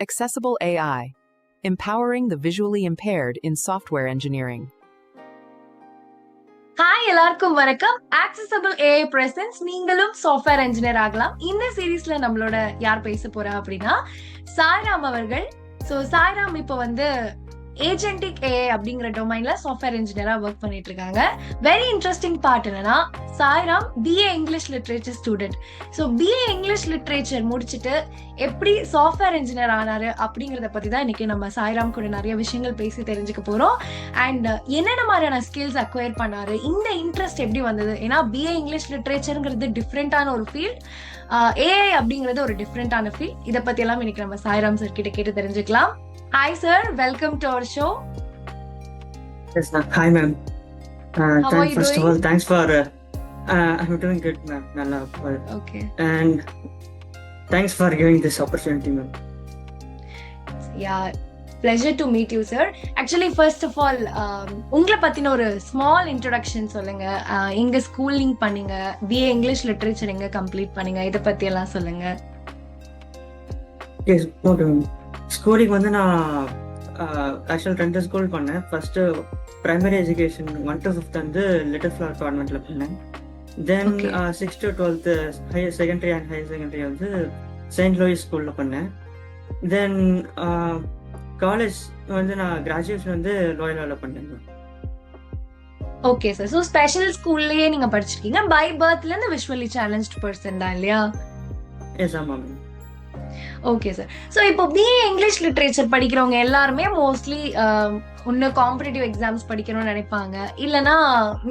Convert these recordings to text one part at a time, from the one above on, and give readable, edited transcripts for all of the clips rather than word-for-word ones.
Accessible AI, empowering the visually impaired in software engineering. Hi எல்லாருக்கும் வணக்கம். Accessible AI presence நீங்களும் software engineer ஆகலாம். இந்த சீரீஸ்ல நம்மளோட யார் பேச போறா அப்படின்னா சாய்ராம் அவர்கள். ஸோ சாய்ராம் இப்போ ஏஜென்டிக் ஏஐ அப்படிங்கிற டொமைன்ல சாஃப்ட்வேர் இன்ஜினியரா ஒர்க் பண்ணிட்டு இருக்காங்க. வெரி இன்ட்ரெஸ்டிங் பார்ட் என்னன்னா, Sairam BA English literature student. So BA English literature முடிச்சுட்டு எப்படி சாஃப்ட்வேர் இன்ஜினியர் ஆனாரு அப்படிங்கிறத பத்தி தான் இன்னைக்கு நம்ம சாய்ராம் கூட நிறைய விஷயங்கள் பேசி தெரிஞ்சுக்க போறோம். அண்ட் என்னென்ன மாதிரியான ஸ்கில்ஸ் அக்வயர் பண்ணாரு, இந்த இன்ட்ரெஸ்ட் எப்படி வந்தது, ஏன்னா பிஏ இங்கிலீஷ் லிட்ரேச்சருங்கிறது டிஃப்ரெண்டான ஒரு ஃபீல்ட், ஏஐ அப்படிங்கிறது ஒரு டிஃப்ரெண்டான ஃபீல்ட். இதை பத்தி எல்லாம் இன்னைக்கு நம்ம சாய்ராம் சார் கிட்ட கேட்டு தெரிஞ்சுக்கலாம். Hi sir, welcome to our show. Yes, ma'am. Hi, ma'am. How are you first doing? of all, thanks for. I'm doing good, ma'am. Okay. And thanks for giving this opportunity, ma'am. Yeah, pleasure to meet you, sir. Actually, first of all, உங்களை பத்தின ஒரு small introduction சொல்லுங்க. எங்க schooling பண்ணீங்க, BA English literature எங்க complete பண்ணீங்க, இதை பத்தி எல்லாம் சொல்லுங்க. Yes, okay. ஸ்கூலிங் நான் ஆக்சுவல் 2 ஸ்கூல் பண்ணேன். First primary education 1 to 5 little flower கான்வென்ட்ல பண்ணேன். Then 6 to 12 higher secondary and higher secondary Saint Louis ஸ்கூல்ல பண்ணேன். தென் காலேஜ் நான் கிராஜுவேஷன் லோயலால பண்ணேன். Okay sir. ஸோ ஸ்பெஷல் ஸ்கூல்லயே நீங்க படிச்சிருக்கீங்க. பை பர்த்ல இருந்து விஷுவலி சேலஞ்ச்டு பர்சன் தான் இல்லையா? எஸ், ஆமாம். Okay sir. ஸோ இப்போ பிஏ இங்கிலீஷ் லிட்ரேச்சர் படிக்கிறவங்க எல்லாருமே மோஸ்ட்லி ஒன்று காம்படிட்டிவ் எக்ஸாம்ஸ் படிக்கணும்னு நினைப்பாங்க, இல்லைன்னா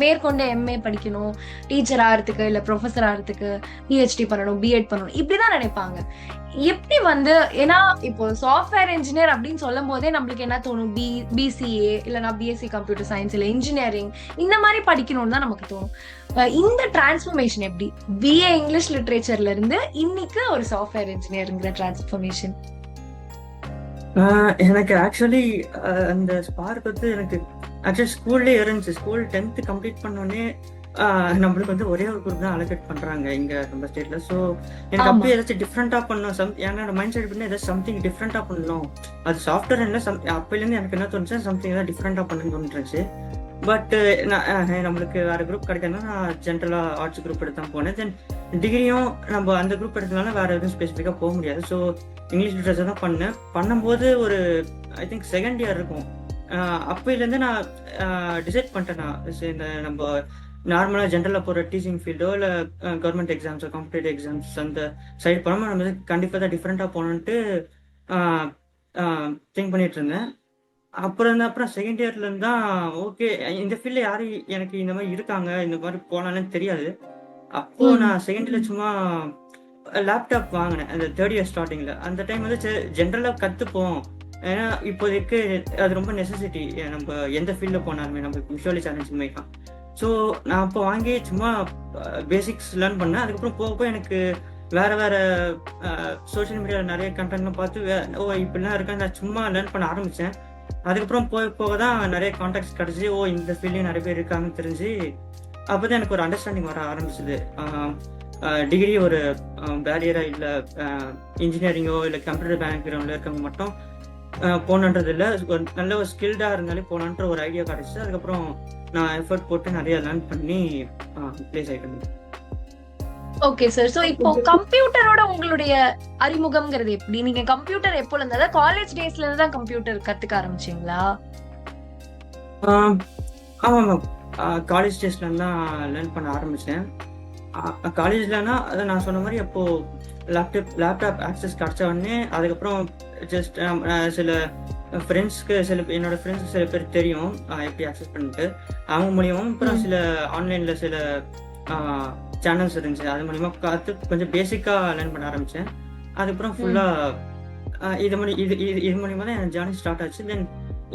மேற்கொண்டு எம்ஏ படிக்கணும், டீச்சர் ஆகிறதுக்கு இல்லை ப்ரொஃபஸர் ஆகிறதுக்கு பிஹெச்டி பண்ணணும், பிஎட் பண்ணணும், இப்படிதான் நினைப்பாங்க. எப்படி ஏன்னா இப்போ சாஃப்ட்வேர் இன்ஜினியர் அப்படின்னு சொல்லும் போதே நம்மளுக்கு என்ன தோணும், பிசிஏ இல்லைன்னா பிஎஸ்சி கம்ப்யூட்டர் சயின்ஸ் இல்லை இன்ஜினியரிங் இந்த மாதிரி படிக்கணும்னு தான் நமக்கு தோணும். இந்த டிரான்ஸ்ஃபர்மேஷன் எப்படி பிஏ இங்கிலீஷ் லிட்ரேச்சர்ல இருந்து இன்னைக்கு ஒரு சாஃப்ட்வேர் இன்ஜினியருங்கிற டிரான்ஸ்ஃபர்மேஷன்? எனக்கு ஆக்சுவலி அந்த ஸ்பார்க் எனக்கு ஆக்சுவலி ஸ்கூல்லே இருந்துச்சு. ஸ்கூல் 10th கம்ப்ளீட் பண்ணோடனே நம்மளுக்கு ஒரே ஒரு குரூப் தான் அலோகேட் பண்றாங்க இங்க நம்ம ஸ்டேட்ல. ஸோ எனக்கு அப்படியே ஏதாச்சும் டிஃப்ரெண்டா பண்ணணும், என்னோட மைண்ட் செட் பண்ணி ஏதாச்சும் சம்திங் டிஃப்ரெண்டா பண்ணணும். அது சாஃப்ட்வேர் என்ன அப்பையிலேருந்து எனக்கு என்ன தோணுச்சு, சம்திங் ஏதாவது டிஃப்ரெண்டா பண்ணணும்னு தோணுச்சு. பட் நம்மளுக்கு வேற குரூப் கிடைக்கணும்னா நான் ஜென்ரலா ஆர்ட்ஸ் குரூப் எடுத்து தான் போனேன். தென் டிகிரியும் நம்ம அந்த குரூப் எடுத்தனால வேற எதுவும் ஸ்பெசிஃபிக்கா போக முடியாது. ஸோ இங்கிலீஷ் லிட்ரேச்சர் தான் பண்ணேன். பண்ணும்போது ஒரு ஐ திங்க் செகண்ட் இயர் இருக்கும். அப்பையிலேருந்து நான் டிசைட் பண்ணிட்டேன், இந்த நம்ம நார்மலாக ஜென்ரலாக போகிற டீச்சிங் ஃபீல்டோ இல்லை கவர்மெண்ட் எக்ஸாம்ஸோ காம்படிட்டிவ் எக்ஸாம்ஸ் அந்த சைடு போனோம்னா நம்ம கண்டிப்பாக தான் டிஃப்ரெண்ட்டாக போகணுன்ட்டு திங்க் பண்ணிட்டு இருந்தேன். அப்புறம் செகண்ட் இயர்லேருந்து தான் ஓகே இந்த ஃபீல்டில் யாரு எனக்கு இந்த மாதிரி இருக்காங்க, இந்த மாதிரி போனாலும் தெரியாது. அப்போ நான் செகண்ட் இயர்ல சும்மா லேப்டாப் வாங்கினேன் அந்த 3rd இயர் ஸ்டார்டிங்ல. அந்த டைம் ஜென்ரலாக கற்றுப்போம், ஏன்னா இப்போதைக்கு அது ரொம்ப நெசசிட்டி. நம்ம எந்த ஃபீல்டில் போனாலுமே நம்ம விஷுவலி சேலஞ்சிங் மாதிரி தான். ஸோ நான் அப்போ வாங்கி சும்மா பேசிக்ஸ் லேர்ன் பண்ணேன். அதுக்கப்புறம் போக எனக்கு வேற வேற சோஷியல் மீடியாவில் நிறைய கண்டென்ட்லாம் பார்த்து இப்படிலாம் இருக்கேன் நான் சும்மா லேர்ன் பண்ண ஆரம்பித்தேன். அதுக்கப்புறம் போக தான் நிறைய கான்டாக்ட்ஸ் கிடச்சி, இந்த ஃபீல்ட்லேயும் நிறைய பேர் இருக்காங்கன்னு தெரிஞ்சு அப்போ தான் எனக்கு ஒரு அண்டர்ஸ்டாண்டிங் வர ஆரம்பிச்சுது. டிகிரி ஒரு பேரியரா இல்லை, இன்ஜினியரிங்கோ இல்லை கம்ப்யூட்டர் பேக்ரவுண்டில் இருக்கவங்க மட்டும் போகணுன்றது இல்லை, ஒரு நல்ல ஒரு ஸ்கில்டாக இருந்தாலே போகலான்ற ஒரு ஐடியா கிடச்சிச்சு. அதுக்கப்புறம் நான் எஃபர்ட் போட்டு நிறைய லேர்ன் பண்ணி பிளேஸ் ஆகிட்டேன். Okay sir. ஸோ இப்போ கம்ப்யூட்டரோட உங்களுடைய அறிமுகம்ங்கிறது எப்படி? நீங்க கம்ப்யூட்டர் எப்போ இருந்ததா காலேஜ் டேஸ்ல இருந்து தான் கம்ப்யூட்டர் கத்துக்க ஆரம்பிச்சீங்களா? ஆமாம், காலேஜ் டேஸ்ல தான் லேர்ன் பண்ண ஆரம்பிச்சேன். காலேஜ்லன்னா அதை நான் சொன்ன மாதிரி அப்போ லேப்டாப் ஆக்சஸ் கிடைச்ச உடனே அதுக்கப்புறம் ஜஸ்ட் சில ஃப்ரெண்ட்ஸ்க்கு என்னோட ஃப்ரெண்ட்ஸ்க்கு சில பேர் தெரியும் எப்படி ஆக்சஸ் பண்ணிட்டு, அவங்க மூலியமும் அப்புறம் சில ஆன்லைன்ல சில சேனல்ஸ் இருந்துச்சு, அது மூலியமா பார்த்து கொஞ்சம் பேசிக்கா லேர்ன் பண்ண ஆரம்பிச்சேன். அதுக்கப்புறம் ஃபுல்லா இது மூலியமா தான் என் ஜேர்னி ஸ்டார்ட் ஆச்சு. தென்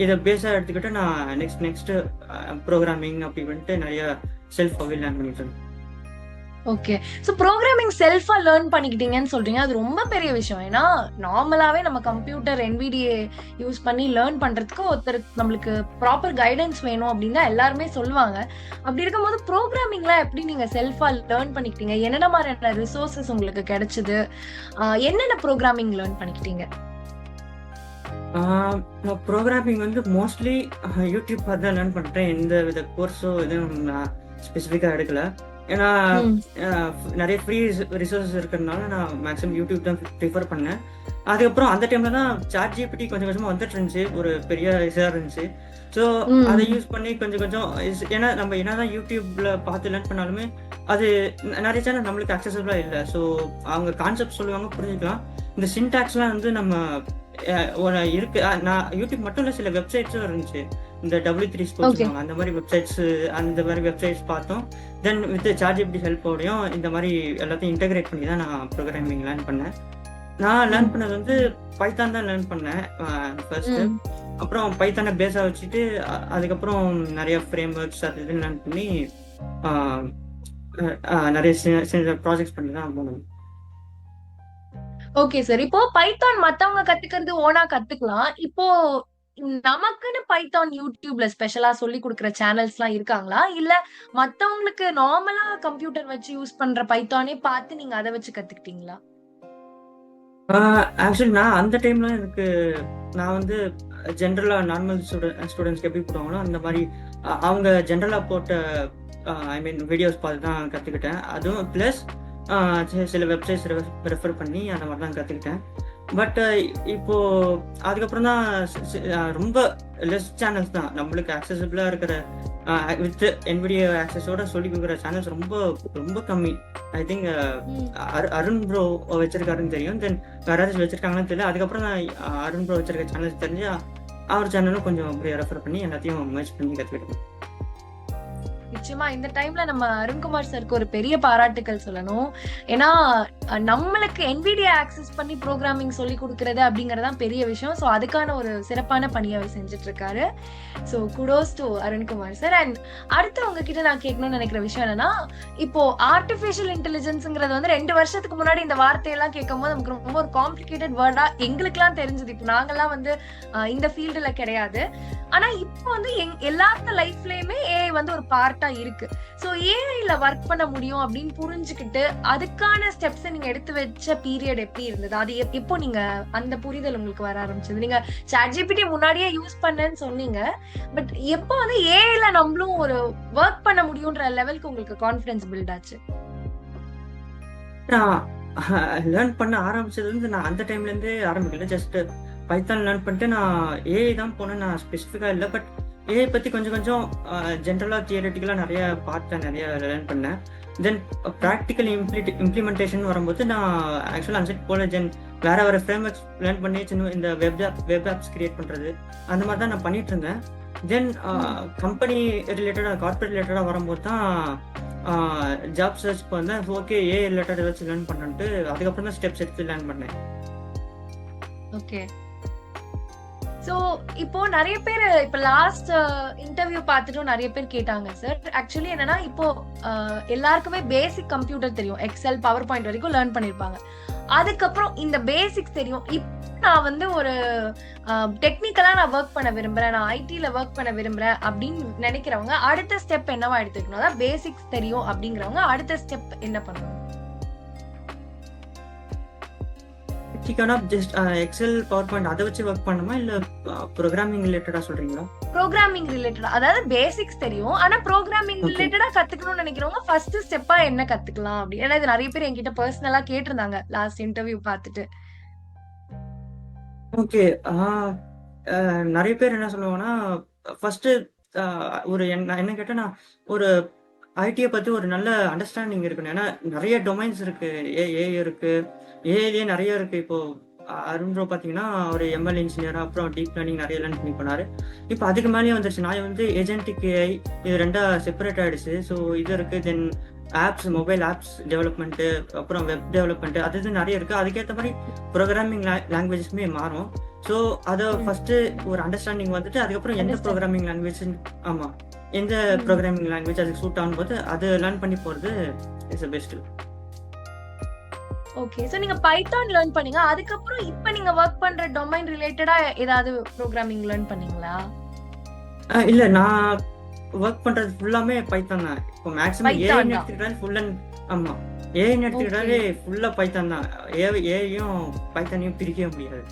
இதை பேஸா எடுத்துக்கிட்டு நான் நெக்ஸ்ட் ப்ரோக்ராமிங் அப்படி பண்ணிட்டு நிறைய செல்ஃப் லேர்ன் பண்ணிட்டு இருந்தேன். ஓகே. ஸோ ப்ரோக்ராமிங் செல்ஃபா லேர்ன் பண்ணிக்கிட்டீங்கன்னு சொல்றீங்க, அது ரொம்ப பெரிய விஷயம். ஏன்னா நார்மலாவே நம்ம கம்ப்யூட்டர் NVDA யூஸ் பண்ணி லேர்ன் பண்றதுக்கு ஒருத்தர் நம்மளுக்கு ப்ராப்பர் கைடன்ஸ் வேணும் அப்படின்னு தான் எல்லாருமே சொல்லுவாங்க. அப்படி இருக்கும்போது ப்ரோக்ராமிங்ல எப்படி நீங்க செல்ஃபா லேர்ன் பண்ணிக்கிட்டீங்க? என்னென்ன மாதிரியான ரிசோர்சஸ் உங்களுக்கு கிடைச்சது? என்னென்ன ப்ரோக்ராமிங் லேர்ன் பண்ணிக்கிட்டீங்க? நான் ப்ரோக்ராமிங் வந்து மோஸ்ட்லி யூடியூப் பார்த்து தான் லேர்ன் பண்ணுறேன். எந்த வித கோர்ஸோ எதுவும் நான் ஸ்பெசிஃபிக்காக எடுக்கல. ஏன்னா ம். நிறைய ஃப்ரீ ரிசோர்ஸஸ் இருக்கிறதுனால நான் மேக்ஸிமம் யூடியூப் தான் ப்ரிஃபர் பண்ணேன். அதுக்கப்புறம் அந்த டைமில் தான் சாட் ஜிபிடி கொஞ்சம் கொஞ்சமாக வந்துட்டு இருந்துச்சு, ஒரு பெரிய இதாக இருந்துச்சு. ஸோ அதை யூஸ் பண்ணி கொஞ்சம் கொஞ்சம் ஏன்னா நம்ம என்னதான் யூடியூப்ல பார்த்து லேர்ன் பண்ணாலுமே அது நிறைய சேனல் நம்மளுக்கு அக்சசபிளாக இல்லை. ஸோ அவங்க கான்செப்ட் சொல்லுவாங்க, புரிஞ்சுக்கலாம். இந்த சின்டாக்ஸ்லாம் வந்து நம்ம இருக்கு. நான் யூடியூப் மட்டும் இல்லை, சில வெப்சைட்ஸும் இருந்துச்சு. இந்த W3 ஸ்கூல் சொல்லுவாங்க, அந்த மாதிரி வெப்சைட்ஸ் பார்த்தோம். தென் வித் சாட் ஜிபிடி ஹெல்ப்போடையும் இந்த மாதிரி எல்லாத்தையும் இன்டகிரேட் பண்ணி தான் நான் ப்ரோக்ராமிங் லேர்ன் பண்ணேன். நான் லேர்ன் பண்ணது வந்து பைத்தான் தான் லேர்ன் பண்ணேன் ஃபர்ஸ்ட். அப்புறம் பைத்தானை பேஸாக வச்சுட்டு அதுக்கப்புறம் நிறைய ஃப்ரேம் ஒர்க்ஸ் அது இதுன்னு லேர்ன் பண்ணி நிறைய சின்ன ப்ராஜெக்ட்ஸ் பண்ணி தான் போனோம். Okay sir. இப்போ பைத்தான் மத்தவங்க கத்துக்கிறது ஓனா கத்துக்கலாம். இப்போ நமக்குன்னு பைத்தான் யூடியூப்ல ஸ்பெஷலா சொல்லி கொடுக்குற சேனல்ஸ் எல்லாம் இருக்காங்களா, இல்ல மத்தவங்களுக்கு நார்மலா கம்ப்யூட்டர் வச்சு யூஸ் பண்ற பைத்தானே பார்த்து நீங்க அதை வச்சு கத்துக்கிட்டீங்களா? ஆக்சுவலி நான் அந்த டைம்ல நான் வந்து ஜென்ரலா நார்மல் ஸ்டூடெண்ட்ஸ்க்கு எப்படி போடுவாங்களோ அந்த மாதிரி அவங்க ஜென்ரலா போட்ட ஐ மீன் வீடியோஸ் பார்த்து தான் கத்துக்கிட்டேன். அதுவும் பிளஸ் சில வெப்சைட்ஸ் ரெஃபர் பண்ணி அந்த மாதிரி தான் கத்துக்கிட்டேன். பட் இப்போ அதுக்கப்புறம் தான் ரொம்ப லெஸ் சேனல்ஸ் தான் நம்மளுக்கு அக்சசபிளா இருக்கிற வித் NVIDIA ஆக்சஸோட சொல்லி கொடுக்குற சேனல்ஸ் ரொம்ப ரொம்ப கம்மி. ஐ திங்க் அருண் ப்ரோ வச்சிருக்காருன்னு தெரியும். தென் வேற யாராச்சும் வச்சிருக்காங்கன்னு தெரியல. அதுக்கப்புறம் நான் அருண் ப்ரோ வச்சிருக்க சேனல்ஸ் தெரிஞ்சு அவர் சேனலும் கொஞ்சம் அப்படியே ரெஃபர் பண்ணி எல்லாத்தையும் மேட்ச் பண்ணி கற்றுக்கிட்டேன். நிச்சயமா இந்த டைம்ல நம்ம அருண்குமார் சாருக்கு ஒரு பெரிய பாராட்டுக்கள் சொல்லணும். ஏன்னா நம்மளுக்கு NVIDIA ஆக்சஸ் பண்ணி ப்ரோக்ராமிங் சொல்லி கொடுக்கறது அப்படிங்கறதுதான் பெரிய விஷயம். ஸோ அதுக்கான ஒரு சிறப்பான பணியை அவர் செஞ்சுட்டு இருக்காரு. So kudos to Arunkumar sir. And அடுத்து உங்ககிட்ட நான் கேட்கணும்னு நினைக்கிற விஷயம் என்னன்னா, இப்போ ஆர்டிஃபிஷியல் இன்டெலிஜென்ஸ்ங்கிறது வந்து 2 வருஷத்துக்கு முன்னாடி இந்த வார்த்தையெல்லாம் கேட்கும் போது நமக்கு ரொம்ப ஒரு காம்ப்ளிகேட்டட் வேர்டா எங்களுக்குலாம் தெரிஞ்சது. இப்போ நாங்கெல்லாம் வந்து இந்த ஃபீல்டுல கிடையாது. ஆனா இப்போ வந்து எல்லாத்த லைஃப்லயுமே AI வந்து ஒரு பார்ட்டா இருக்கு. சோ ஏஐல ஒர்க் பண்ண முடியும் அப்படின்னு புரிஞ்சுக்கிட்டு அதுக்கான ஸ்டெப்ஸ் நீங்க எடுத்து வச்ச பீரியட் எப்படி இருந்தது? அது எப்போ நீங்க அந்த புரிதல் உங்களுக்கு வர ஆரம்பிச்சது? நீங்க சாட் ஜிபிடி முன்னாடியே யூஸ் பண்ணேன்னு சொன்னீங்க. பட் எப்போ வந்து ஏஐல நம்மளும் ஒரு ஒர்க் பண்ண முடியும்ன்ற லெவலுக்கு உங்களுக்கு கான்ஃபிடன்ஸ் பில்ட் ஆச்சு? லேர்ன் பண்ண ஆரம்பிச்சது வந்து நான் அந்த டைம்ல இருந்தே ஆரம்பிக்கல. ஜஸ்ட் பைத்தான் லேர்ன் பண்ணிட்டு நான் ஏஐ தான் போனேன். நான் ஸ்பெசிஃபிக்கா இல்லை. பட் ஏஐ பத்தி கொஞ்சம் கொஞ்சம் ஜென்ரலா தியரட்டிக்கலா நிறைய பார்த்தேன், நிறைய லேர்ன் பண்ணேன். தென் ப்ராக்டிக்கல் இம்ப்ளிமெண்டேஷன் வரும்போது நான் ஆக்சுவலாக அன்செட் போல வேற ஃப்ரேம் ஒர்க்ஸ் லேர்ன் பண்ணி சின்ன இந்த வெப் ஆப்ஸ் கிரியேட் பண்றது அந்த மாதிரி தான் நான் பண்ணிட்டு இருந்தேன். தென் கம்பெனி ரிலேட்டடாக கார்பரேட் ரிலேட்டடாக வரும்போது தான் ஜாப் சர்ச் பண்ணேன். ஓகே ஏஐ ரிலேட்டட் வச்சு லேர்ன் பண்ணிட்டு அதுக்கப்புறம் தான் ஸ்டெப்ஸ் எடுத்து லேர்ன் பண்ணேன். ஓகே. சோ இப்போ நிறைய பேர் இப்ப லாஸ்ட் இன்டர்வியூ பார்த்துட்டும் நிறைய பேர் கேட்டாங்க சார். ஆக்சுவலி என்னன்னா இப்போ எல்லாருக்குமே பேசிக் கம்ப்யூட்டர் தெரியும், எக்ஸல் பவர் பாயிண்ட் வரைக்கும் லேர்ன் பண்ணிருப்பாங்க. அதுக்கப்புறம் இந்த பேசிக்ஸ் தெரியும். இப்போ நான் வந்து ஒரு டெக்னிக்கலா நான் ஒர்க் பண்ண விரும்புறேன், நான் ஐடில ஒர்க் பண்ண விரும்புறேன் அப்படின்னு நினைக்கிறவங்க அடுத்த ஸ்டெப் என்னவா எடுத்துக்கணும்? அதான் பேசிக்ஸ் தெரியும் அப்படிங்கிறவங்க அடுத்த ஸ்டெப் என்ன பண்ணணும்? ஜஸ்ட் எக்ஸல் பவர் பாயிண்ட் அதை வச்சு ஒர்க் பண்ணுமா இல்ல ப்ரோக்ராமிங் ரிலேட்டடா சொல்றீங்களா? ப்ரோக்ராமிங் ரிலேட்டடா, அதாவது பேசிக்ஸ் தெரியும் ஆனா ப்ரோக்ராமிங் ரிலேட்டடா கத்துக்கணும்னு நினைக்கிறவங்க ஃபர்ஸ்ட் ஸ்டெப்பா என்ன கத்துக்கலாம் அப்படி? ஏன்னா இது நிறைய பேர் என்கிட்ட பர்சனலா கேட்டிருந்தாங்க லாஸ்ட் இன்டர்வியூ பார்த்துட்டு. ஓகே. நிறைய பேர் என்ன சொல்லுவாங்கன்னா ஃபர்ஸ்ட் ஒரு என்ன கேட்டா ஒரு ஐடியை பத்தி ஒரு நல்ல அண்டர்ஸ்டாண்டிங் இருக்கணும். ஏன்னா நிறைய டொமைன்ஸ் இருக்கு, ஏஐ இருக்கு, ஏஐலேயே நிறைய இருக்கு. இப்போ அருண் ப்ரோ பாத்தீங்கன்னா ஒரு ML இன்ஜினியரா, அப்புறம் டீப் லேர்னிங் நிறைய லேர்ன் பண்ணி போனாரு. இப்போ அதுக்கு மேலேயே வந்துருச்சு. நான் வந்து ஏஜென்டிக் ஏஐ இது ரெண்டா செப்பரேட் ஆயிடுச்சு. ஸோ இது இருக்கு. தென் ஆப்ஸ், மொபைல் ஆப்ஸ் டெவலப்மெண்ட், அப்புறம் வெப் டெவலப்மெண்ட், அது இது நிறைய இருக்கு. அதுக்கேற்ற மாதிரி ப்ரோக்ராமிங் லாங்குவேஜஸ்மே மாறும். ஸோ அதை ஃபர்ஸ்ட் ஒரு அண்டர்ஸ்டாண்டிங் வந்துட்டு அதுக்கப்புறம் எந்த ப்ரோக்ராமிங் லாங்குவேஜ் எந்த ப்ரோக்ராமிங் லாங்குவேஜ் அதுக்கு சூட் ஆகும் போது அது லேர்ன் பண்ணி போறது இஸ் பெஸ்ட். ஓகே. சோ நீங்க பைத்தான் லேர்ன் பண்ணீங்க, அதுக்கப்புறம் இப்போ நீங்க வர்க் பண்ற டொமைன் ரிலேட்டடா ஏதாவது ப்ரோக்ராமிங் லேர்ன் பண்ணீங்களா? இல்ல, நான் வர்க் பண்றது ஃபுல்லாமே பைத்தான் தான். இப்போ மேக்ஸிமம் ஏஐ எடுத்துக்கிட்டாலே ஃபுல் அண்ட் ஆமா ஏஐ எடுத்துக்கிட்டாலே ஃபுல்லா பைத்தான் தான். ஏஐயும் பைத்தானையும் பிரிக்கவே முடியாது.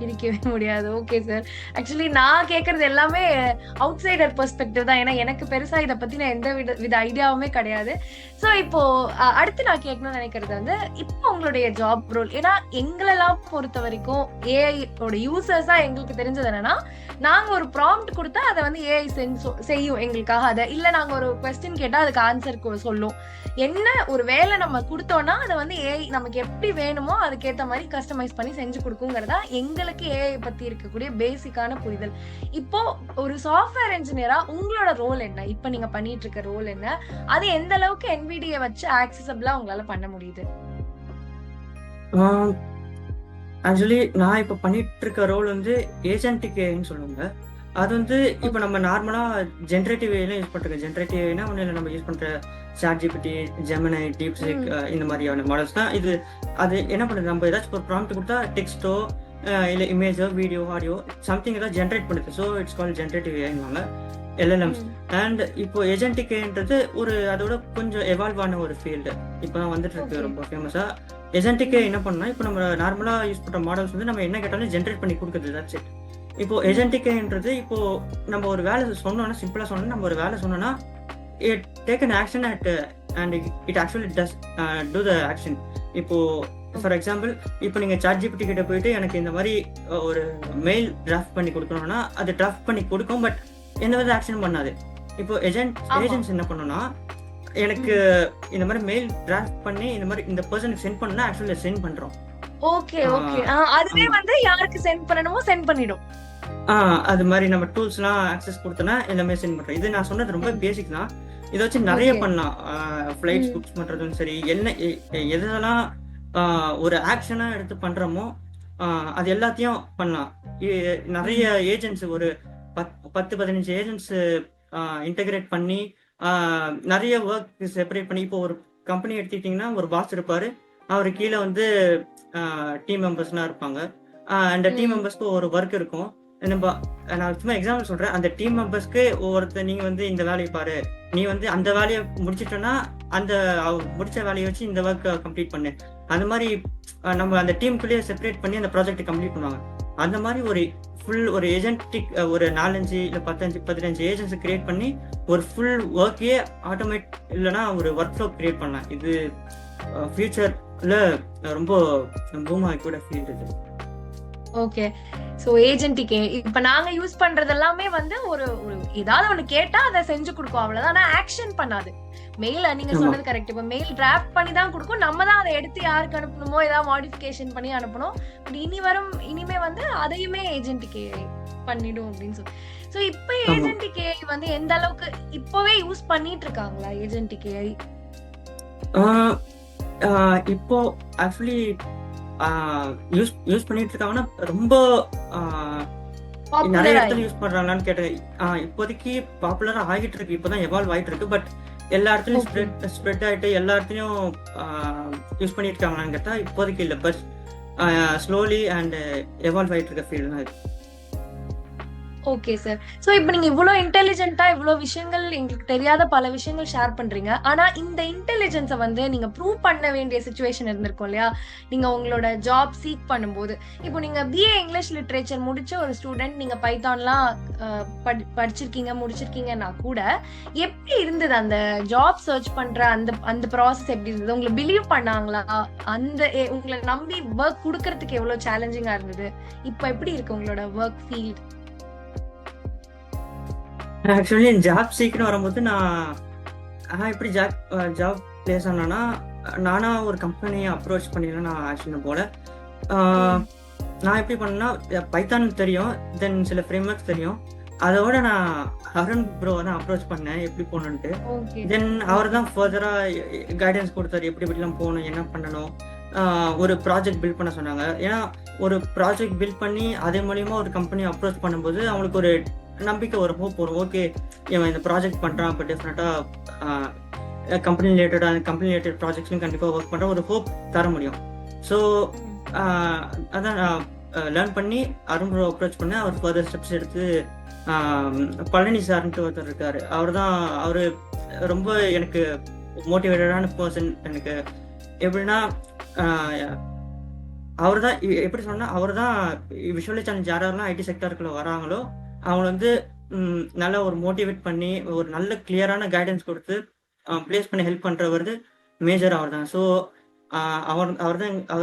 பிரிக்கவே முடியாது. Okay sir. ஆக்சுவலி நான் கேட்கறது எல்லாமே அவுட் சைடர் பெர்ஸ்பெக்டிவ் தான். ஏன்னா எனக்கு பெருசா இதை பத்தின எந்த வித ஐடியாவுமே கிடையாது. ஸோ இப்போ அடுத்து நான் கேட்கணும்னு நினைக்கிறது வந்து, இப்போ உங்களுடைய ஜாப் ரோல், ஏன்னா எங்களெல்லாம் பொறுத்த வரைக்கும் ஏஐயோட யூசர்ஸா எங்களுக்கு தெரிஞ்சது என்னன்னா, நாங்க ஒரு ப்ராம்ப்ட் கொடுத்தா அதை வந்து ஏஐ செய்யும் எங்களுக்காக. அதை இல்ல நாங்க ஒரு கொஸ்டின் கேட்டா அதுக்கு ஆன்சர் சொல்லும். என்ன ஒரு வேலை நம்ம கொடுத்தோம்னா அதை வந்து ஏஐ நமக்கு எப்படி வேணுமோ அதுக்கேற்ற மாதிரி கஸ்டமைஸ் பண்ணி செஞ்சு கொடுக்குங்கிறதா எங்களுக்கு ஏஐ பத்தி இருக்கக்கூடிய பேசிக்கான புரிதல். இப்போ ஒரு சாஃப்ட்வேர் இன்ஜினியரா உங்களோட ரோல் என்ன? இப்ப நீங்க பண்ணிட்டு இருக்க ரோல் என்ன? அது எந்த அளவுக்கு NVIDIA வச்சு ஆக்சசபிளா உங்களால பண்ண முடியுது? ஆக்சுவலி நான் இப்போ பண்ணிட்டு இருக்க ரோல் வந்து ஏஜென்டிக் ஏஐன்னு சொல்லுவாங்க. அது வந்து இப்போ நம்ம நார்மலா ஜென்ரேட்டிவ் ஏஐலாம் யூஸ் பண்றோம். ஜென்ரேட்டிவ் ஏஐனா ஒன்றும் இல்லை, நம்ம யூஸ் பண்ற ChatGPT, Gemini, DeepSeek இந்த மாதிரியான மாடல்ஸ் தான் இது. அது என்ன பண்ணுது, நம்ம ஏதாச்சும் ஒரு ப்ராம்ப்ட் கொடுத்தா டெக்ஸ்ட்டோ இல்லை இமேஜோ வீடியோ ஆடியோ சம்திங் ஏதாவது ஜென்ரேட் பண்ணுது. ஸோ இட்ஸ் கால் ஜென்ரேட்டிவ் ஏஐன்னுவாங்க, LLMs. அண்ட் இப்போ ஏஜென்டிக் ஏன்றது ஒரு அதோட கொஞ்சம் எவால்வ் ஆன ஒரு ஃபீல்டு இப்போ தான் வந்துட்டு இருக்கு ரொம்ப ஃபேமஸா. ஏஜென்டிக் ஏ என்ன பண்ணா, இப்போ நம்ம நார்மலா யூஸ் பண்ற மாடல்ஸ் வந்து நம்ம என்ன கேட்டாலும் ஜென்ரேட் பண்ணி கொடுக்குறது. That's it. இப்போ ஏஜென்டிக் ஏன்றது இப்போ நம்ம ஒரு வேலை சொன்னோம்னா, சிம்பிளா சொன்னோம்னா, நம்ம ஒரு வேலை சொன்னோம்னா it take an action at and it actually does do the action. இப்போ ஃபார் எக்ஸாம்பிள், இப்போ நீங்க ChatGPT கிட்ட போயிட்டு எனக்கு இந்த மாதிரி ஒரு மெயில் டிராஃப்ட் பண்ணி கொடுக்கணும்னா அது டிராஃப்ட் பண்ணி கொடுக்கும், பட் எந்த வித ஆக்ஷன் பண்ணாது. இப்போ ஏஜென்ட்ஸ் என்ன பண்ணணும்னா, எனக்கு இந்த மாதிரி மெயில் டிராஃப்ட் பண்ணி இந்த மாதிரி இந்த பர்சனுக்கு சென்ட் பண்ணா ஆக்சுவலி சென்ட் பண்றோம். Okay okay. அதுவே வந்து யாருக்கு சென்ட் பண்ணணுமோ சென்ட் பண்ணிடும். அது மாதிரி நம்ம டூல்ஸ்லாம் ஆக்சஸ் கொடுத்தோம்னா எல்லாமே சென்ட் பண்றோம். இது நான் சொன்னது ரொம்ப பேசிக் தான். இதை வச்சு நிறைய பண்ணலாம். ஃபிளைட்ஸ் புக்ஸ் பண்றதும் சரி, என்ன எதெல்லாம் ஒரு ஆக்ஷனா எடுத்து பண்றோமோ அது எல்லாத்தையும் பண்ணலாம். நிறைய ஏஜென்ட்ஸ் ஒரு 10-15 ஏஜென்ட்ஸ் இன்டகிரேட் பண்ணி நிறைய ஒர்க் செப்பரேட் பண்ணி, இப்போ ஒரு கம்பெனி எடுத்துக்கிட்டிங்கன்னா ஒரு பாஸ் இருப்பாரு, அவரு கீழே வந்து டீம் மெம்பர்ஸ்லாம் இருப்பாங்க. அந்த டீம் மெம்பர்ஸ்க்கு ஒரு ஒர்க் இருக்கும். நான் சும்மா எக்ஸாம்பிள் சொல்றேன். அந்த டீம் மெம்பர்ஸ்க்கு ஒவ்வொருத்தர் நீங்க வந்து இந்த வேலையை பாரு, நீ வந்து அந்த வேலையை முடிச்சிட்டோன்னா அந்த முடிச்ச வேலையை வச்சு இந்த ஒர்க் கம்ப்ளீட் பண்ணு. அந்த மாதிரி நம்ம அந்த டீமுக்குள்ளேயே செப்பரேட் பண்ணி அந்த ப்ராஜெக்ட் கம்ப்ளீட் பண்ணுவாங்க. அந்த மாதிரி ஒரு ஃபுல் ஒரு ஏஜென்டிக் ஒரு 4-5 இல்லை 15 ஏஜென்ட்ஸ் கிரியேட் பண்ணி ஒரு ஃபுல் ஒர்க்கையே ஆட்டோமேட் இல்லைன்னா ஒரு ஒர்க் ஃப்ளோ கிரியேட் பண்ணலாம். இது ஃபியூச்சர்ல ரொம்ப பூம் ஆகிக்கூட ஃபீல்டு இது. ஓகே. சோ ஏஜென்டிக் இப்ப நாங்க யூஸ் பண்றது எல்லாமே வந்து ஒரு ஏதாவது ஒண்ணு கேட்டா அதை செஞ்சு கொடுக்கும், அவ்வளவுதான். ஆனா ஆக்ஷன் பண்ணாது. மெயில் நீங்க சொன்னது கரெக்ட். இப்ப மெயில் டிராஃப்ட் பண்ணி தான் கொடுக்கும், நம்ம தான் அதை எடுத்து யாருக்கு அனுப்பணுமோ ஏதாவது மாடிஃபிகேஷன் பண்ணி அனுப்பணும். பட் இனிமே வந்து அதையுமே ஏஜென்டிக் பண்ணிடும் அப்படின்னு சொல்லி. சோ இப்ப ஏஜென்டிக் வந்து எந்த அளவுக்கு இப்பவே யூஸ் பண்ணிட்டு இருக்காங்களா ஏஜென்டிக்? இப்போ ஆக்சுவலி யூஸ் பண்ணிட்டு இருக்காங்கன்னா ரொம்ப நிறைய இடத்துல யூஸ் பண்றாங்களான்னு கேட்டேன். இப்போதைக்கு பாப்புலரா ஆகிட்டு இருக்கு, இப்பதான் எவால்வ் ஆயிட்டு இருக்கு. பட் எல்லா இடத்துலயும் ஸ்ப்ரெட் ஆயிட்டு எல்லா இடத்துலயும் யூஸ் பண்ணிட்டு இருக்காங்களான்னு கேட்டா இப்போதைக்கு இல்லை. பட் ஸ்லோலி அண்ட் எவால்வ் ஆயிட்டு இருக்க ஃபீல்டு தான் இது. Okay sir. சோ இப்போ நீங்க இவ்வளவு இன்டெலிஜென்ட்டா இவ்வளவு விஷயங்கள், எங்களுக்கு தெரியாத பல விஷயங்கள் ஷேர் பண்றீங்க. ஆனா இந்த இன்டெலிஜென்ஸை வந்து நீங்க ப்ரூவ் பண்ண வேண்டிய சிச்சுவேஷன் இருந்திருக்கும் இல்லையா, நீங்க உங்களோட ஜாப் சீக் பண்ணும்போது? இப்போ நீங்க BA இங்கிலீஷ் லிட்ரேச்சர் முடிச்ச ஒரு ஸ்டூடெண்ட், நீங்க பைத்தான்லாம் படிச்சிருக்கீங்க முடிச்சிருக்கீங்கன்னா கூட எப்படி இருந்தது அந்த ஜாப் சர்ச் பண்ற அந்த ப்ராசஸ்? எப்படி இருந்தது? உங்களை பிலீவ் பண்ணாங்களா? அந்த உங்களை நம்பி ஒர்க் கொடுக்கறதுக்கு எவ்வளவு சேலஞ்சிங்கா இருந்தது? இப்போ எப்படி இருக்கு உங்களோட ஒர்க் ஃபீல்ட்? ஆக்சுவலி ஜாப் சீக்கிரம் வரும்போது நான் எப்படி ஜாப் பிளேஸ் ஆனா, நானா ஒரு கம்பெனியை அப்ரோச் பண்ணிடலாம். நான் ஆக்சுவலி போல நான் எப்படி பண்ணேன்னா, பைத்தான் தெரியும், தென் சில ஃப்ரேம்வொர்க்ஸ் தெரியும். அதோட நான் அருண் ப்ரோ தான் அப்ரோச் பண்ணேன் எப்படி போகணுன்ட்டு. தென் அவர் தான் ஃபர்தரா கைடன்ஸ் கொடுத்தாரு, எப்படி எப்படிலாம் போகணும், என்ன பண்ணணும். ஒரு ப்ராஜெக்ட் பில்ட் பண்ண சொன்னாங்க. ஏன்னா ஒரு ப்ராஜெக்ட் பில்ட் பண்ணி அதே மூலியமா ஒரு கம்பெனி அப்ரோச் பண்ணும்போது அவங்களுக்கு ஒரு நம்பிக்கை, ஒரு ஹோப் வரும். ஓகே, இவன் இந்த ப்ராஜெக்ட் பண்றான், அப்போ டெஃபினட்டா கம்பெனி ரிலேட்டட் ப்ராஜெக்ட்ஸ்லையும் கண்டிப்பாக ஒர்க் பண்ற ஒரு ஹோப் தர முடியும். ஸோ அதான் நான் லேர்ன் பண்ணி அருண் ப்ரோ அப்ரோச் பண்ணேன். அவர் ஃபர்தர் ஸ்டெப்ஸ் எடுத்து பழனி சார்ன்ட்டு ஒருத்தர் இருக்காரு, அவரு ரொம்ப எனக்கு மோட்டிவேட்டடான பர்சன். எனக்கு எப்படின்னா அவர் தான் எப்படி சொன்னா அவர் தான் விஷுவலி சேலஞ்ச் யாரெல்லாம் ஐடி செக்டருக்குள்ள வராங்களோ அவங்க வந்து நல்லா ஒரு மோட்டிவேட் பண்ணி ஒரு நல்ல கிளியரான கைடன்ஸ் கொடுத்து பிளேஸ் பண்ணி ஹெல்ப் பண்றவர் மேஜர் அவர் தான். ஸோ அவர்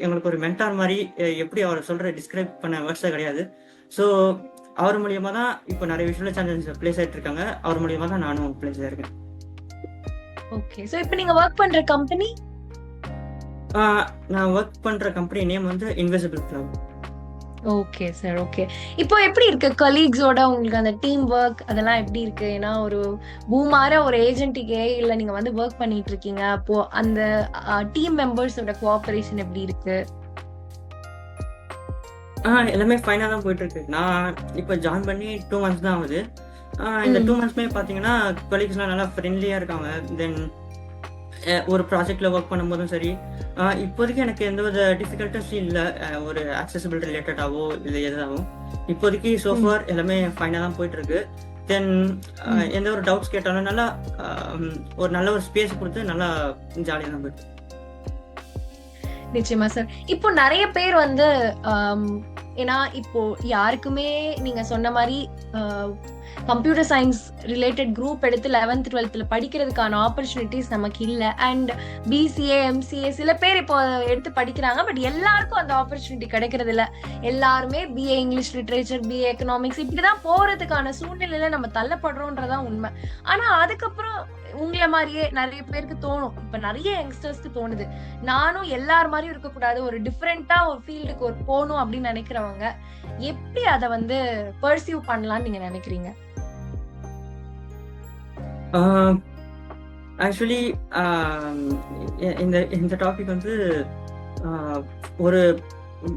எங்களுக்கு ஒரு மென்டார் மாதிரி. எப்படி அவர் சொல்ற டிஸ்கிரைப் பண்ண வேர்ட்ஸே கிடையாது. ஸோ அவர் மூலியமா தான் இப்போ நிறைய விஷுவல் சேலஞ்சஸ் பிளேஸ் ஆயிட்டு இருக்காங்க. அவர் மூலியமா தான் நானும் பிளேஸ் ஆயிருக்கேன். ஓகே, சோ இப்போ நீங்க வர்க் பண்ற கம்பெனி? நான் ஒர்க் பண்ற கம்பெனி நேம் வந்து invisible club. Okay sir, okay. இப்போ எப்படி இருக்கு கலீக்ஸோட உங்களுக்கு அந்த டீம் ஒர்க் அதெல்லாம் எப்படி இருக்கு? ஏன்னா ஒரு பூமார ஒரு ஏஜென்ட்டுக்கே இல்ல நீங்க வந்து ஒர்க் பண்ணிட்டு இருக்கீங்க. அப்போ அந்த டீம் மெம்பர்ஸோட கோஆபரேஷன் எப்படி இருக்கு? எல்லாமே ஃபைனா தான் போயிட்டு இருக்கு. நான் இப்போ ஜாயின் பண்ணி 2 months தான் ஆகுது. இந்த 2 monthsமே பாத்தீங்கன்னா கொலீக்ஸ்லாம் நல்லா ஃப்ரெண்ட்லியா இருக்காங்க. தென் ஒரு ப்ராஜெக்ட்ல ஒர்க் பண்ணும்போதும் சரி, இப்போதைக்கு எனக்கு எந்த வித டிஃபிகல்ட்டஸும் இல்லை. ஒரு ஆக்சசிபிள் ரிலேட்டடாவோ இல்லை எதாவும் இப்போதைக்கு சோஃபார் எல்லாமே ஃபைனாக தான் போயிட்டு இருக்கு. தென் எந்த ஒரு டவுட்ஸ் கேட்டாலும் நல்லா ஒரு நல்ல ஒரு ஸ்பேஸ் கொடுத்து நல்லா ஜாலியாக தான் போயிட்டு. நிச்சயமா சார். இப்போ நிறைய பேர் வந்து ஏன்னா இப்போ யாருக்குமே நீங்க சொன்ன மாதிரி கம்ப்யூட்டர் சயின்ஸ் ரிலேட்டட் குரூப் எடுத்து 11th 12th படிக்கிறதுக்கான ஆப்பர்ச்சுனிட்டிஸ் நமக்கு இல்லை. அண்ட் பிசிஏ எம்சிஏ சில பேர் இப்போ எடுத்து படிக்கிறாங்க. பட் எல்லாருக்கும் அந்த ஆப்பர்ச்சுனிட்டி கிடைக்கிறது இல்லை. எல்லாருமே BA English literature, BA economics இப்படிதான் போறதுக்கான சூழ்நிலையில நம்ம தள்ளப்படுறோன்றதான் உண்மை. ஆனா அதுக்கப்புறம் உங்களை மாதிரியே நிறைய பேருக்கு தோணும், இப்ப நிறைய யங்ஸ்டர்ஸ்க்கு தோணுது, நானும் எல்லார் மாதிரியும் இருக்கக்கூடாது, ஒரு டிஃப்ரெண்டா ஒரு ஃபீல்டுக்கு ஒரு போகணும் அப்படின்னு நினைக்கிறவங்க எப்படி அதை வந்து பர்சியூ பண்ணலாம்னு நீங்க நினைக்கிறீங்க? ஆக்சுவலி இந்த டாபிக் வந்து ஒரு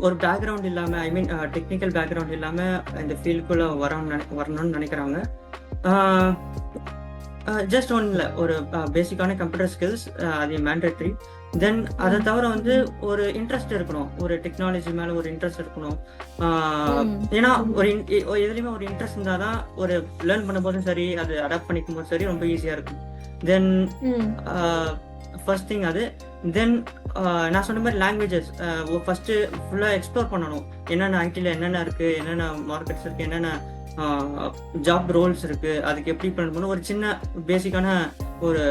ஒரு பேக்ரவுண்ட் இல்லாம, ஐ மீன் டெக்னிக்கல் பேக்ரவுண்ட் இல்லாம இந்த ஃபீல்டுக்குள்ள வரணும்னு நினைக்கிறாங்க. ஜஸ்ட் ஒன்ல ஒரு பேசிக்கான கம்ப்யூட்டர் ஸ்கில்ஸ் அது மேண்டேட்ரி. தென் அதை தவிர வந்து ஒரு இன்ட்ரெஸ்ட் இருக்கணும், ஒரு டெக்னாலஜி மேல ஒரு இன்ட்ரெஸ்ட் இருக்கணும். ஏன்னா எதுலையுமே ஒரு இன்ட்ரெஸ்ட் இருந்தாதான் ஒரு லேர்ன் பண்ணும் போதும் சரி, அது அடாப்ட் பண்ணிக்கும் போதும் சரி ரொம்ப ஈஸியா இருக்கும். தென் ஃபர்ஸ்ட் திங் அது. தென் நான் சொன்ன மாதிரி லாங்குவேஜஸ் ஃபர்ஸ்ட் ஃபுல்லா எக்ஸ்ப்ளோர் பண்ணணும். என்னென்ன ஐடில என்னென்ன இருக்கு, என்னென்ன மார்க்கெட்ஸ் இருக்கு, என்னென்ன ஜாப் ரோல்ஸ் இருக்கு, அதுக்கு எப்படி பண்ணணும். ஒரு சின்ன பேசிக்கான ஒரு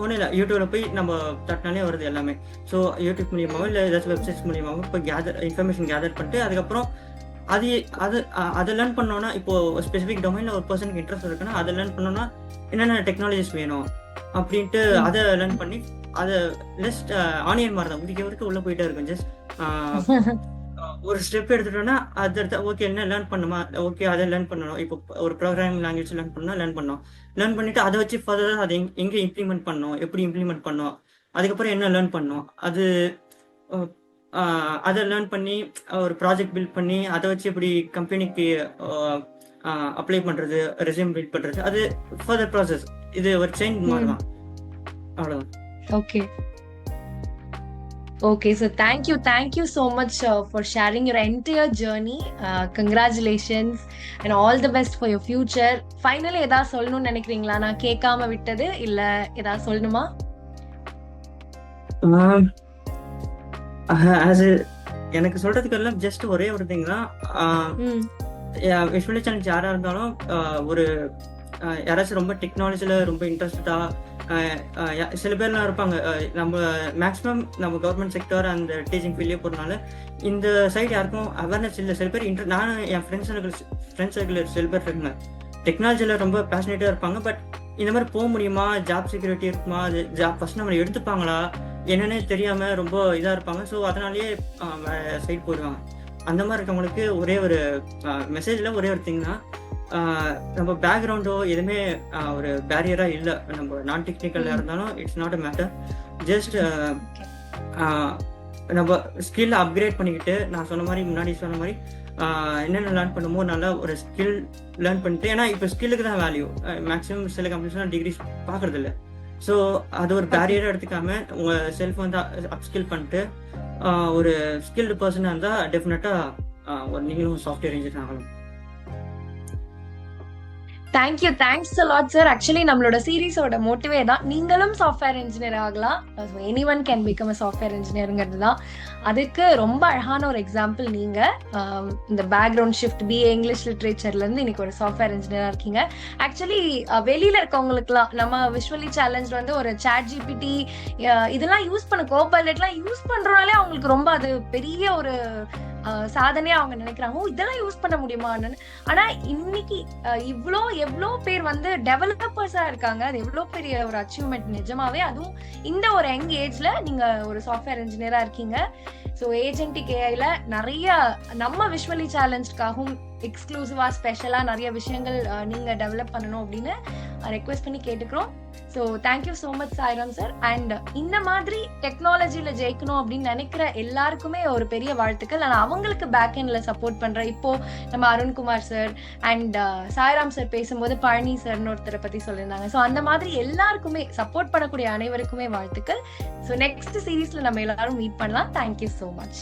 ஒன்றும் இல்லை, யூடியூப்ல போய் நம்ம தட்டினாலே வருது எல்லாமே. ஸோ யூடியூப் மூலியமாவோ இல்லை ஏதாச்சும் வெப்சைட்ஸ் மூலியமாவோ இப்போ இன்ஃபர்மேஷன் கேதர் பண்ணிட்டு அதுக்கப்புறம் அதை லேர்ன் பண்ணோன்னா, இப்போ ஸ்பெசிஃபிக் டொமைன்ல ஒரு பர்சனுக்கு இன்ட்ரெஸ்ட் இருக்குன்னா அதை லேர்ன் பண்ணோன்னா என்னென்ன டெக்னாலஜிஸ் வேணும் அப்படின்ட்டு அதை லேர்ன் பண்ணி அதை ஜஸ்ட் ஆனியன் மாதிரி தான் உதிக்க உள்ள போயிட்டே இருக்கும். ஜஸ்ட் ஒரு ஸ்டெப் எடுத்துட்டோம்னா அது ஓகே என்ன லேர்ன் பண்ணுமா, ஓகே அதை லேர்ன் பண்ணணும். இப்போ ஒரு ப்ரோக்ராமிங் லாங்குவேஜ் லேர்ன் பண்ணா லேர்ன் பண்ணிட்டு அதை வச்சு ஃபர்தர் அதை எங்கே இம்ப்ளிமெண்ட் பண்ணணும், எப்படி இம்ப்ளிமெண்ட் பண்ணணும், அதுக்கப்புறம் என்ன லேர்ன் பண்ணணும், அது அதை லேர்ன் பண்ணி ஒரு ப்ராஜெக்ட் பில்ட் பண்ணி அதை வச்சு எப்படி கம்பெனிக்கு அப்ளை பண்றது, ரெஸ்யூம் பில்ட் பண்றது, அது ஃபர்தர் ப்ராசஸ். இது ஒரு செயின் மாதிரி தான். அவ்வளவுதான். Okay Okay, so thank you so much for sharing your entire journey. Congratulations and all the best for your future. Finally, ஏதாவது சொல்லணும்னு நினைக்கிறீங்களா? நான் கேட்காம விட்டது இல்ல ஏதாவது சொல்லணுமா? எனக்கு சொல்றதுக்கு எல்லாம் ஜஸ்ட் ஒரே ஒரு திங் தான். விஷுவல் சேலஞ்ச் யாரா இருந்தாலும் ஒரு யாராச்சும் ரொம்ப டெக்னாலஜில ரொம்ப இன்ட்ரெஸ்டடா சில பேர்லாம் இருப்பாங்க. நம்ம மேக்ஸிமம் நம்ம கவர்மெண்ட் செக்டர் அந்த டீச்சிங் ஃபீல்டே போறதுனால இந்த சைடு யாருக்கும் அவேர்னஸ் இல்லை. சில பேர் நானும் என் ஃப்ரெண்ட்ஸ் சர்க்கிள் சில பேர் இருக்காங்க டெக்னாலஜியில் ரொம்ப பேஷனேட்டாக இருப்பாங்க. பட் இந்த மாதிரி போக முடியுமா, ஜாப் செக்யூரிட்டி இருக்குமா, அது ஜாப் ஃபர்ஸ்ட் நம்மளை எடுத்துப்பாங்களா என்னன்னே தெரியாம ரொம்ப இதாக இருப்பாங்க. ஸோ அதனாலேயே சைடு போயிடுவாங்க. அந்த மாதிரி இருக்கவங்களுக்கு ஒரே ஒரு மெசேஜில் ஒரே ஒரு திங் தான், நம்ம பேக்ரவுண்டோ எதுவுமே ஒரு பேரியரா இல்லை. நம்ம நான் டெக்னிக்கல்ல இருந்தாலும் it's not a matter. Just நம்ம ஸ்கில் அப்கிரேட் பண்ணிக்கிட்டு, நான் சொன்ன மாதிரி முன்னாடி சொன்ன மாதிரி என்னென்ன லேர்ன் பண்ணுமோ நல்லா ஒரு ஸ்கில் லேர்ன் பண்ணிட்டு, ஏன்னா இப்போ ஸ்கில்லுக்கு தான் வேல்யூ. மேக்ஸிமம் சில கம்பெனிஸ்லாம் டிகிரிஸ் பார்க்கறது இல்லை. ஸோ அது ஒரு பேரியராக எடுத்துக்காம உங்க செல்ஃப் வந்து அப்ஸ்கில் பண்ணிட்டு ஒரு ஸ்கில்டு பர்சனாக இருந்தால் டெஃபினட்டா நீங்களும் சாஃப்ட்வேர் இன்ஜினியர் ஆகலாம். Thank you, thanks a lot sir. Actually நம்மளோட சீரீஸோட மோட்டிவே தான் நீங்களும் சாஃப்ட்வேர் இன்ஜினியர் ஆகலாம், any one can become a software இன்ஜினியருங்கிறது தான். அதுக்கு ரொம்ப அழகான ஒரு எக்ஸாம்பிள் நீங்க. இந்த பேக்ரவுண்ட் ஷிஃப்ட் பிஏ இங்கிலீஷ் லிட்ரேச்சர்ல இருந்து இன்னைக்கு ஒரு சாஃப்ட்வேர் இன்ஜினியரா இருக்கீங்க. ஆக்சுவலி வெளியில இருக்கவங்களுக்குலாம் நம்ம விஷுவலி சேலஞ்ச் வந்து ஒரு சாட் ஜிபிடி இதெல்லாம் யூஸ் பண்ண கோபைலட்லாம் யூஸ் பண்றோம்னாலே அவங்களுக்கு ரொம்ப அது பெரிய ஒரு சாதனையா அவங்க நினைக்கிறாங்க, ஓ இதெல்லாம் யூஸ் பண்ண முடியுமான்னு. ஆனா இன்னைக்கு எவ்வளோ பேர் வந்து டெவலப்பர்ஸா இருக்காங்க, அது எவ்வளோ பெரிய ஒரு அச்சீவ்மெண்ட் நிஜமாவே. அதுவும் இந்த ஒரு யங் ஏஜ்ல நீங்க ஒரு சாஃப்ட்வேர் இன்ஜினியரா இருக்கீங்க. ஸோ ஏஜென்டிக் ஏஐல நிறைய நம்ம விஷுவலி சேலஞ்சுக்காகவும் எக்ஸ்க்ளூசிவா ஸ்பெஷலா நிறைய விஷயங்கள் நீங்க டெவலப் பண்ணணும் அப்படின்னு ரெக்வெஸ்ட் பண்ணி கேட்டுக்கிறோம். So thank you so much Sairam sir. And இந்த மாதிரி டெக்னாலஜியில ஜெயிக்கணும் அப்படின்னு நினைக்கிற எல்லாருக்குமே ஒரு பெரிய வாழ்த்துக்கள். ஆனால் அவங்களுக்கு பேக் எண்ட்ல சப்போர்ட் பண்ற இப்போ நம்ம Arunkumar sir and Sairam sir பேசும்போது பழனி சார்னு ஒருத்தரை பத்தி சொல்லியிருந்தாங்க. ஸோ அந்த மாதிரி எல்லாருக்குமே சப்போர்ட் பண்ணக்கூடிய அனைவருக்குமே வாழ்த்துக்கள். ஸோ நெக்ஸ்ட் சீரீஸ்ல நம்ம எல்லாரும் மீட் பண்ணலாம். Thank you so much.